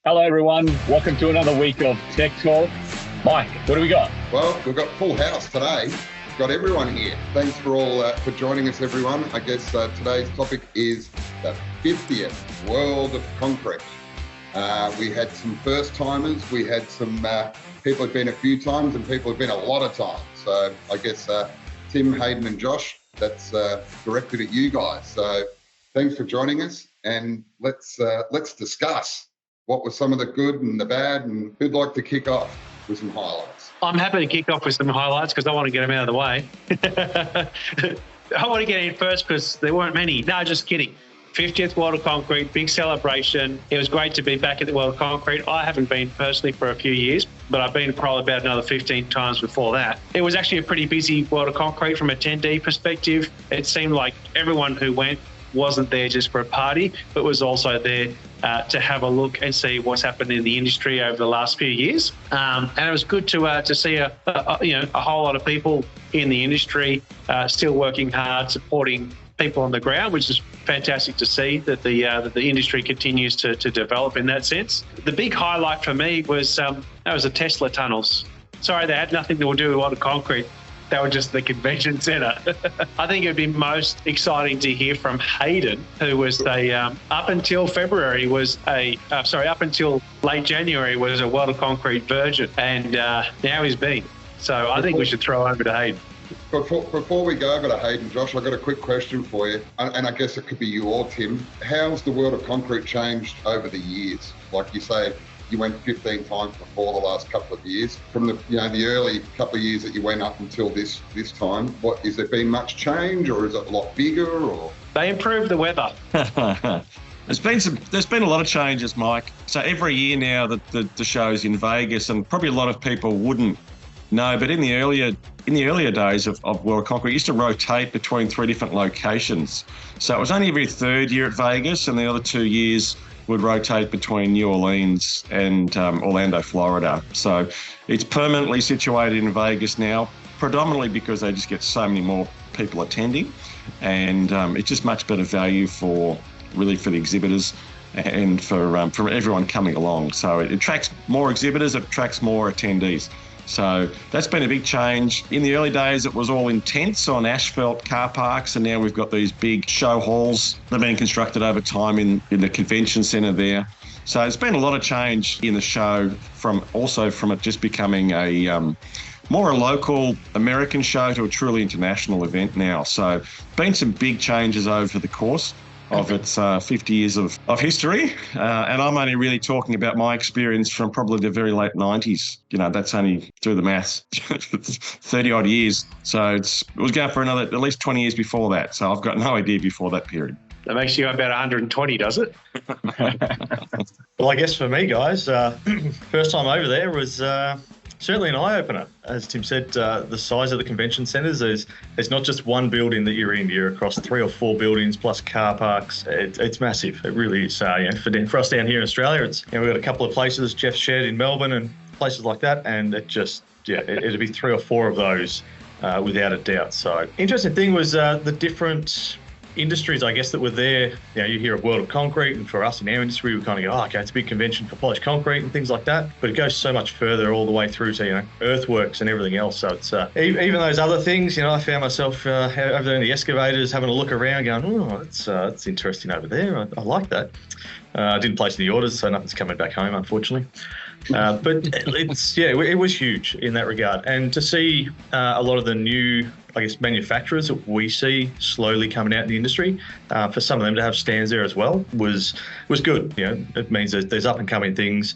Hello, everyone. Welcome to another week of Tech Talk. Mike, what do we got? Well, we've got full house today. We've got everyone here. Thanks for joining us, everyone. I guess today's topic is the 50th World of Concrete. We had some first timers. We had some people who've been a few times and people who've been a lot of times. So I guess Tim, Hayden and Josh, that's directed at you guys. So thanks for joining us, and let's discuss what were some of the good and the bad, and who'd like to kick off with some highlights? I'm happy to kick off with some highlights because I want to get them out of the way. I want to get in first because there weren't many. No, just kidding. 50th World of Concrete, big celebration. It was great to be back at the World of Concrete. I haven't been personally for a few years, but I've been probably about another 15 times before that. It was actually a pretty busy World of Concrete from a attendee perspective. It seemed like everyone who went wasn't there just for a party, but was also there to have a look and see what's happened in the industry over the last few years. And it was good to see a whole lot of people in the industry still working hard, supporting people on the ground, which is fantastic to see that the industry continues to develop in that sense. The big highlight for me was the Tesla tunnels. Sorry, they had nothing to do with a lot of concrete. They were just the convention centre. I think it'd be most exciting to hear from Hayden, who was up until late January was a World of Concrete virgin, and now he's been. So I think we should throw over to Hayden. Before we go over to Hayden, Josh, I've got a quick question for you, and I guess it could be you or Tim. How's the World of Concrete changed over the years? Like you say, you went 15 times before the last couple of years. From the early couple of years that you went up until this time, what is there been much change, or is it a lot bigger? Or they improved the weather. There's been a lot of changes, Mike. So every year now the show's in Vegas, and probably a lot of people wouldn't know, but in the earlier days of World of Concrete, it used to rotate between 3 different locations. So it was only every third year at Vegas, and the other 2 years would rotate between New Orleans and Orlando, Florida. So it's permanently situated in Vegas now, predominantly because they just get so many more people attending, and it's just much better value for the exhibitors and for everyone coming along. So it attracts more exhibitors, it attracts more attendees. So that's been a big change. In the early days, it was all intense on asphalt car parks, and now we've got these big show halls that have been constructed over time in the convention centre there. So there's been a lot of change in the show from it just becoming more a local American show to a truly international event now. So been some big changes over the course of its 50 years of history. And I'm only really talking about my experience from probably the very late 90s. That's only, through the maths, 30 odd years. So it was going for another, at least 20 years before that. So I've got no idea before that period. That makes you about 120, does it? Well, I guess for me, guys, first time over there was certainly an eye-opener. As Tim said, the size of the convention centres, there's not just one building that you're in. You're across 3 or 4 buildings plus car parks. It's massive. It really is. For us down here in Australia, we've got a couple of places Jeff shared in Melbourne and places like that, and it'd be 3 or 4 of those without a doubt. So interesting thing was the different industries, I guess, that were there. You hear of World of Concrete, and for us in our industry, we kind of go, okay, it's a big convention for polished concrete and things like that. But it goes so much further, all the way through to earthworks and everything else. So it's even those other things. I found myself over there in the excavators, having a look around, going, oh, that's interesting over there. I like that. I didn't place any orders, so nothing's coming back home, unfortunately. But it was huge in that regard, and to see a lot of the new, I guess, manufacturers that we see slowly coming out in the industry, for some of them to have stands there as well was good. It means that there's up and coming things,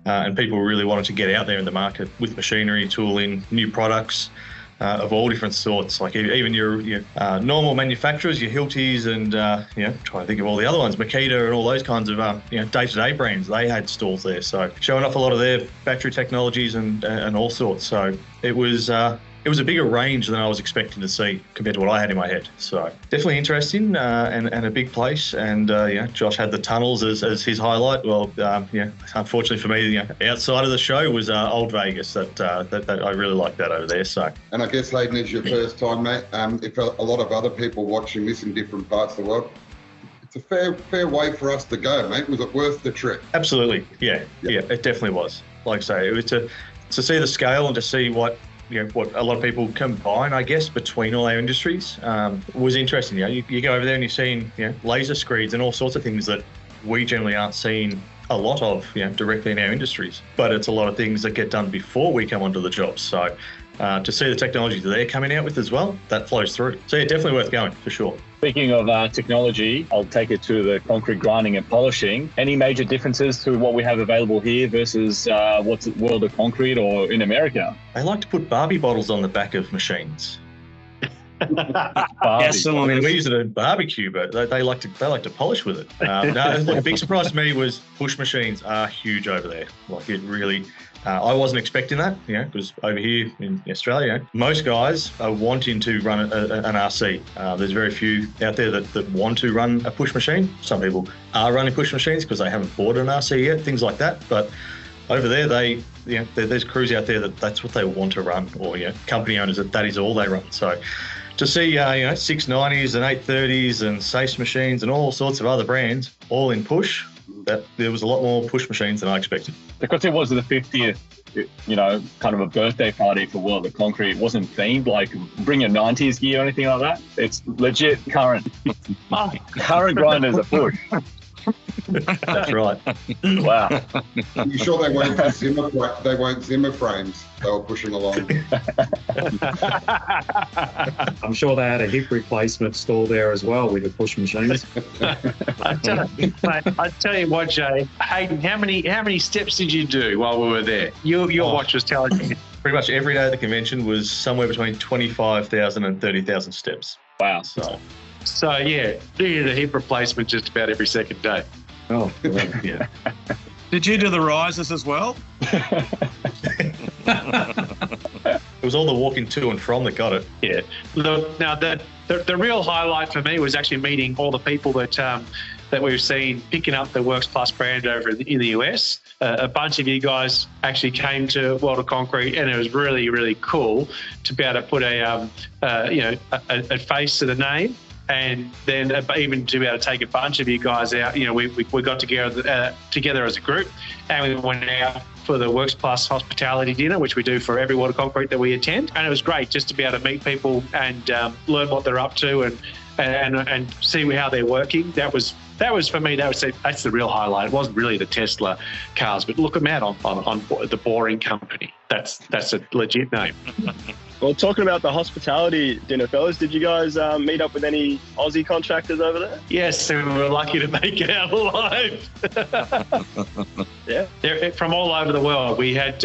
and people really wanted to get out there in the market with machinery, tooling, new products. Of all different sorts, like even your normal manufacturers, your Hiltis and trying to think of all the other ones, Makita and all those kinds of day-to-day brands. They had stalls there, so showing off a lot of their battery technologies and all sorts. So it was a bigger range than I was expecting to see compared to what I had in my head. So definitely interesting and a big place. And Josh had the tunnels as his highlight. Well, unfortunately for me, outside of the show was Old Vegas. That I really like that over there. So. And I guess, Hayden, it's your first time, mate. If a lot of other people watching this in different parts of the world, It's a fair way for us to go, mate. Was it worth the trip? Absolutely. Yeah, it definitely was. Like I say, it was to see the scale and to see what a lot of people combine, I guess, between all our industries was interesting. You go over there and you're seeing laser screeds and all sorts of things that we generally aren't seeing a lot of directly in our industries. But it's a lot of things that get done before we come onto the job. So to see the technology that they're coming out with as well, that flows through. So yeah, definitely worth going for sure. Speaking of technology, I'll take it to the concrete grinding and polishing. Any major differences to what we have available here versus what's at World of Concrete or in America? They like to put Barbie bottles on the back of machines. Yes, I mean, we use it at barbecue, but they like to polish with it. No, look, a big surprise to me was push machines are huge over there. Like it really. I wasn't expecting that, because over here in Australia, most guys are wanting to run an RC. There's very few out there that want to run a push machine. Some people are running push machines because they haven't bought an RC yet, things like that. But over there, there's crews out there that's what they want to run, or company owners that is all they run. So to see 690s and 830s and SACE machines and all sorts of other brands all in push, that there was a lot more push machines than I expected. Because it was the 50th, kind of a birthday party for World of Concrete. It wasn't themed like bring your 90s gear or anything like that. It's legit current. Current grinders are push. That's right. Wow. You sure they won't Zimmer frames? They were pushing along. I'm sure they had a hip replacement stall there as well with the push machines. I tell you what, Jay, Hayden, how many steps did you do while we were there? Your watch was telling me. Pretty much every day at the convention was somewhere between 25,000 and 30,000 steps. Wow. So yeah, needed a hip replacement just about every second day. Oh, Yeah. Did you do the rises as well? It was all the walking to and from that got it. Yeah. Look, now the real highlight for me was actually meeting all the people that we've seen picking up the Works Plus brand over in the US. A bunch of you guys actually came to World of Concrete, and it was really, really cool to be able to put a face to the name. And then even to be able to take a bunch of you guys out, we got together as a group, and we went out for the Works Plus hospitality dinner, which we do for every World of Concrete that we attend. And it was great just to be able to meet people and learn what they're up to and see how they're working. That was for me. That's the real highlight. It wasn't really the Tesla cars, but look them out on the Boring Company. That's a legit name. Well, talking about the hospitality dinner, fellas, did you guys meet up with any Aussie contractors over there? Yes, we were lucky to make it out alive. Yeah, they're from all over the world. We had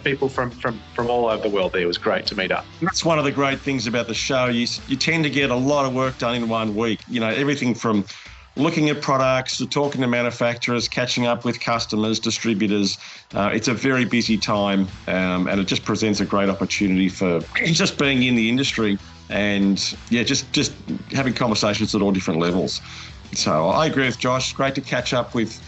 people from all over the world there. It was great to meet up. That's one of the great things about the show. You tend to get a lot of work done in 1 week. Everything from looking at products to talking to manufacturers, catching up with customers, distributors. It's a very busy time, and it just presents a great opportunity for just being in the industry and just having conversations at all different levels. So I agree with Josh. Great to catch up with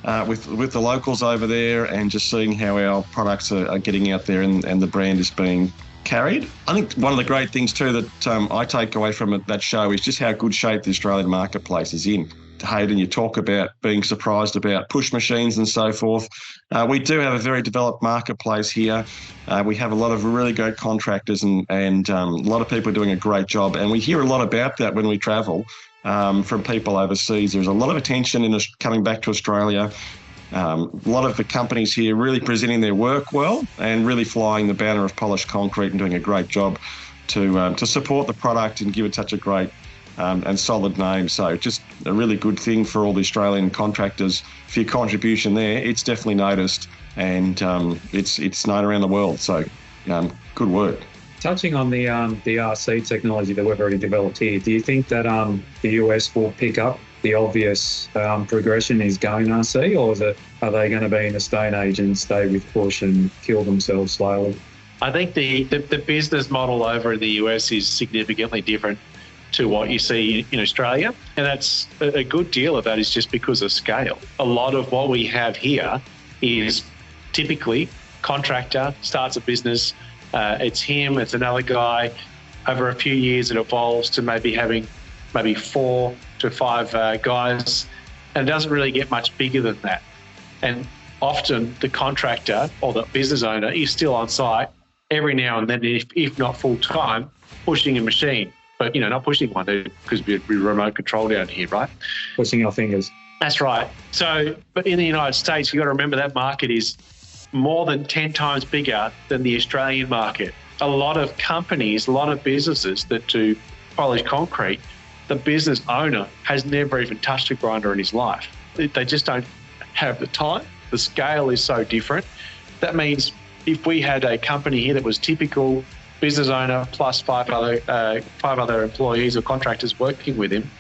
the locals over there and just seeing how our products are getting out there and the brand is being carried. I think one of the great things too that I take away from that show is just how good shape the Australian marketplace is in. Hayden, you talk about being surprised about push machines and so forth. We do have a very developed marketplace here. We have a lot of really great contractors and a lot of people doing a great job. And we hear a lot about that when we travel from people overseas. There's a lot of attention coming back to Australia. A lot of the companies here really presenting their work well and really flying the banner of polished concrete and doing a great job to support the product and give it such a great and solid name. So just a really good thing for all the Australian contractors for your contribution there. It's definitely noticed and it's known around the world. So good work. Touching on the RC technology that we've already developed here, do you think that the US will pick up the obvious progression is going RC, or are they going to be in a stone age and stay with push and kill themselves slowly? I think the business model over in the US is significantly different to what you see in Australia, and that's a good deal of that is just because of scale. A lot of what we have here is typically contractor starts a business, it's him, it's another guy. Over a few years it evolves to maybe having 4 to 5 guys, and it doesn't really get much bigger than that. And often the contractor or the business owner is still on site every now and then, if not full time, pushing a machine. But, not pushing one because we're remote control down here, right? Pushing our fingers. That's right. So, but in the United States, you've got to remember that market is more than 10 times bigger than the Australian market. A lot of companies, a lot of businesses that do polished concrete, the business owner has never even touched a grinder in his life. They just don't have the time. The scale is so different. That means if we had a company here that was typical business owner plus five other employees or contractors working with him,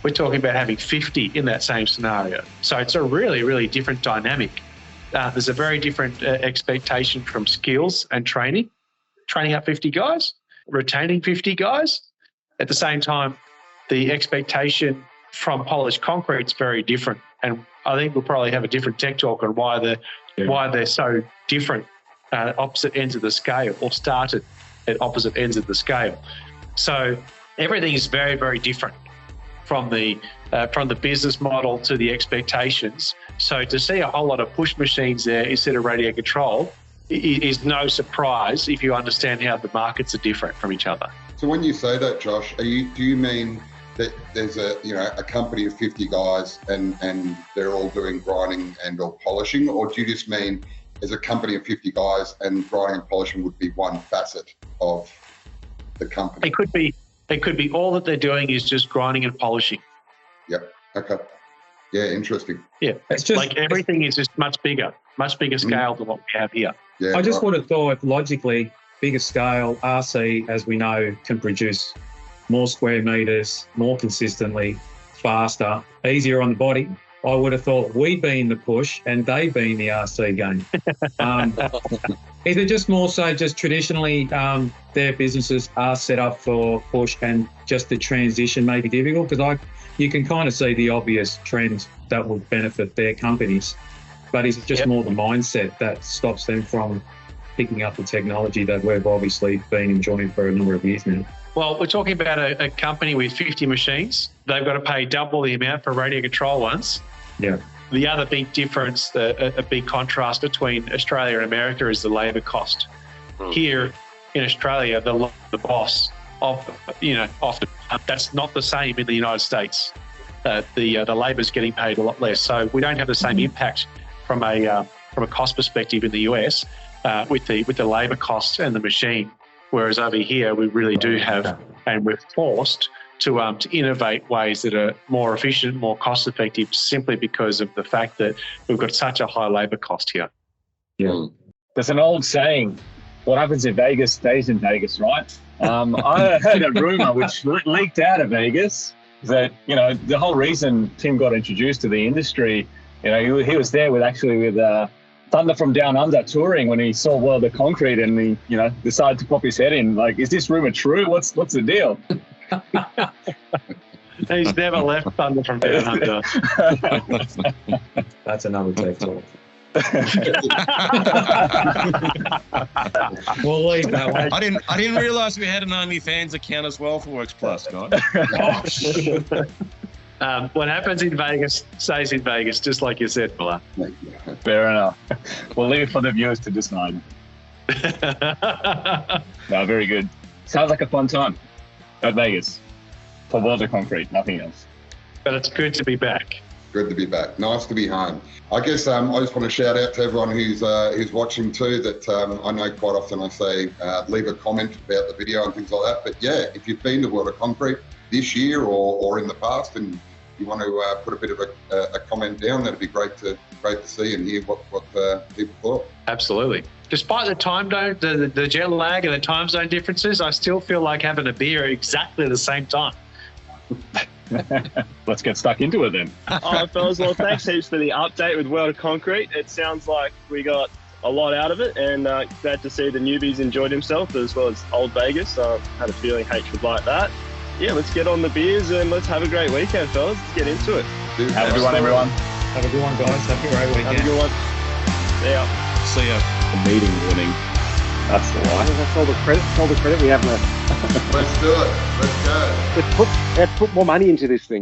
we're talking about having 50 in that same scenario. So it's a really, really different dynamic. There's a very different expectation from skills and training up 50 guys, retaining 50 guys. At the same time, the expectation from polished concrete is very different. And I think we'll probably have a different tech talk on why they're so different, opposite ends of the scale, or started at opposite ends of the scale. So everything is very, very different from the business model to the expectations. So to see a whole lot of push machines there instead of radio control is no surprise if you understand how the markets are different from each other. So when you say that, Josh, do you mean that there's a company of 50 guys and they're all doing grinding and or polishing, or do you just mean there's a company of 50 guys and grinding and polishing would be one facet of the company? It could be all that they're doing is just grinding and polishing. Yep. Okay. Yeah, interesting. Yeah, it's just like everything is just much bigger scale than what we have here. Yeah, I just would have thought logically, bigger scale, RC, as we know, can produce more square meters, more consistently, faster, easier on the body. I would have thought we'd be in the push and they'd be in the RC game. Is it just more so just traditionally their businesses are set up for push and just the transition may be difficult? Because you can kind of see the obvious trends that would benefit their companies. But is it just more the mindset that stops them from picking up the technology that we've obviously been enjoying for a number of years now? Well, we're talking about a company with 50 machines. They've got to pay double the amount for radio control ones. Yeah. The other big difference, a big contrast between Australia and America is the labour cost. Here in Australia, the boss often that's not the same in the United States. The labour's getting paid a lot less, so we don't have the same impact from a cost perspective in the US with the labour costs and the machine. Whereas over here, we really do have, and we're forced to innovate ways that are more efficient, more cost effective, simply because of the fact that we've got such a high labour cost here. Yeah. There's an old saying, what happens in Vegas stays in Vegas, right? I heard a rumor which leaked out of Vegas that, the whole reason Tim got introduced to the industry, he was there with Thunder from Down Under touring when he saw World of Concrete and he, decided to pop his head in. Like, is this rumor true? What's the deal? He's never left Thunder from Down Under. That's another tech talk. We'll leave that one. I didn't realise we had an OnlyFans account as well for Works Plus, guys. What happens in Vegas stays in Vegas, just like you said, Miller. Fair enough. We'll leave it for the viewers to decide. No, very good. Sounds like a fun time at Vegas for World of Concrete, nothing else. But it's good to be back. Good to be back. Nice to be home. I guess I just want to shout out to everyone who's watching too, that I know quite often I say leave a comment about the video and things like that. But yeah, if you've been to World of Concrete this year or in the past and you want to put a bit of a comment down, that'd be great to see and hear what people thought. Absolutely. Despite the time zone, the jet lag and the time zone differences, I still feel like having a beer at exactly the same time. Let's get stuck into it then. All right, fellas. Well, thanks heaps for the update with World of Concrete. It sounds like we got a lot out of it, and glad to see the newbies enjoyed himself as well as Old Vegas. Had a feeling H would like that. Yeah, let's get on the beers and let's have a great weekend, fellas. Let's get into it. Have a good one, everyone. Have a good one, guys. Have a great weekend. Have a good one. See ya. See ya. The meeting warning. That's the line. That's all the credit we have left. Let's do it. Let's go. Let's put more money into this thing.